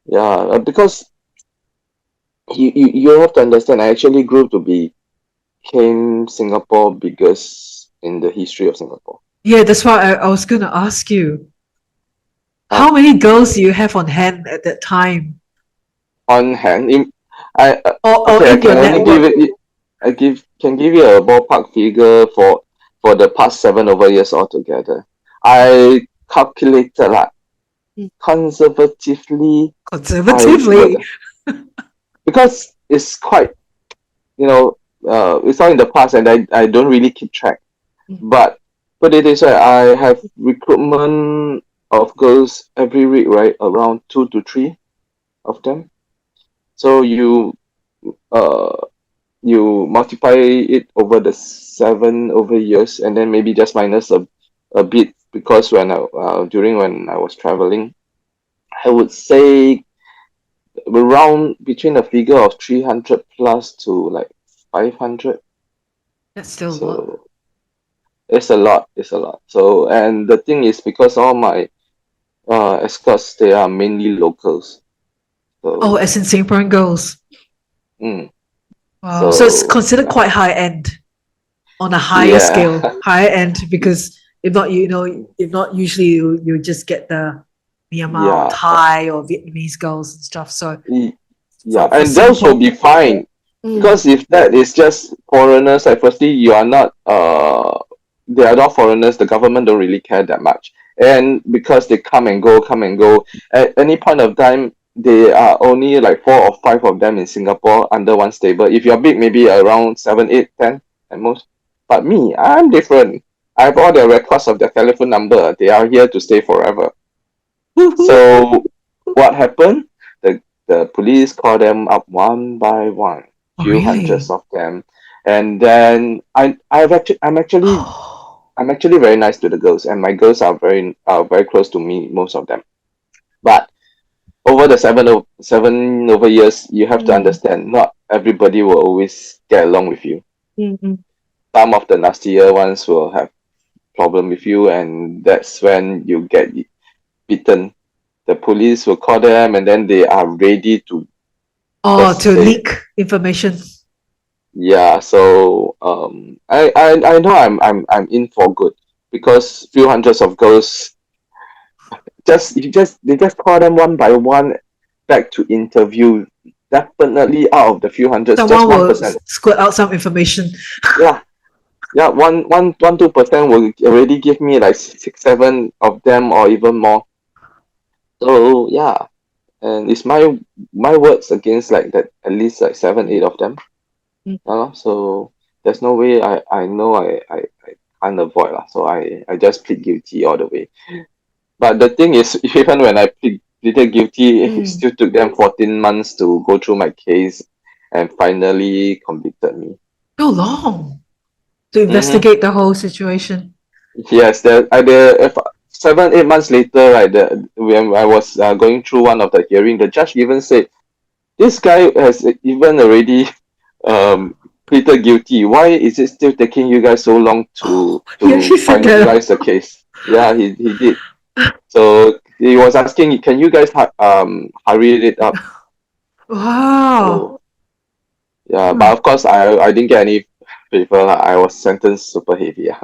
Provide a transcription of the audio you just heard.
Because you have to understand, I actually grew to became Singapore biggest in the history of Singapore. Yeah, that's why I was gonna ask you. How Uh, many girls do you have on hand at that time? on hand, Or okay, I in your can only give network? it. Can give you a ballpark figure for the past 7 over years altogether. I calculated like Mm. conservatively, I would, Conservatively. because it's quite, you know it's all in the past, and I don't really keep track. Mm. But put it this way, I have recruitment of girls every week, right? Around 2 to 3 of them. So uh you multiply it over the 7 over years, and then maybe just minus a bit, because during when I was traveling, I would say around between a figure of 300 plus to like 500. That's still a lot. So it's a lot. So, and the thing is, because all my escorts, they are mainly locals. Oh, as So, in Singaporean girls. mm, Wow. So it's so considered quite high end on a higher yeah, scale, higher end, because if not, if not, usually you just get the Myanmar or yeah, Thai or Vietnamese girls and stuff. So y- yeah, for and those will Singapore, be fine. mm, Because if that is just foreigners, like firstly, you are not they are not foreigners, the government don't really care that much. And because they come and go, at any point of time, they are only like 4 or 5 of them in Singapore under one stable. If you're big, maybe around 7, 8, 10 at most. But me, I'm different. I have all their records of their telephone number. They are here to stay forever. So what happened? The police call them up one by one, oh, few hundreds really? of them, and then I'm actually very nice to the girls, and my girls are very close to me, most of them. But over the 7 over years, you have to Mm, understand, not everybody will always get along with you. mm, mm. Some of the nastier ones will have problem with you, and that's when you get beaten. The police will call them, and then they are ready to Oh, just to say, leak information. yeah. So I know I'm in for good, because few hundreds of girls, they just call them one by one back to interview. Definitely out of the few hundreds, just Someone one will percent. squirt out some information. Yeah, yeah, 2% will already give me like 6, 7 of them, or even more. So yeah, and it's my words against like that, at least like 7, 8 of them. Mm. So there's no way I know I can't avoid lah. So I just plead guilty all the way. But the thing is, even when I pleaded guilty, it Mm. still took them 14 months to go through my case and finally convicted me. So long to Mm-hmm. investigate the whole situation. Yes, if 7, 8 months later, right, when I was going through one of the hearing, the judge even said, this guy has even already pleaded guilty. Why is it still taking you guys so long Oh, he to actually said that. finalize the case? Yeah, he did. So he was asking, can you guys hurry it up? Wow. So yeah, but Hmm. of course I didn't get any favor lah. I was sentenced super heavy. Yeah.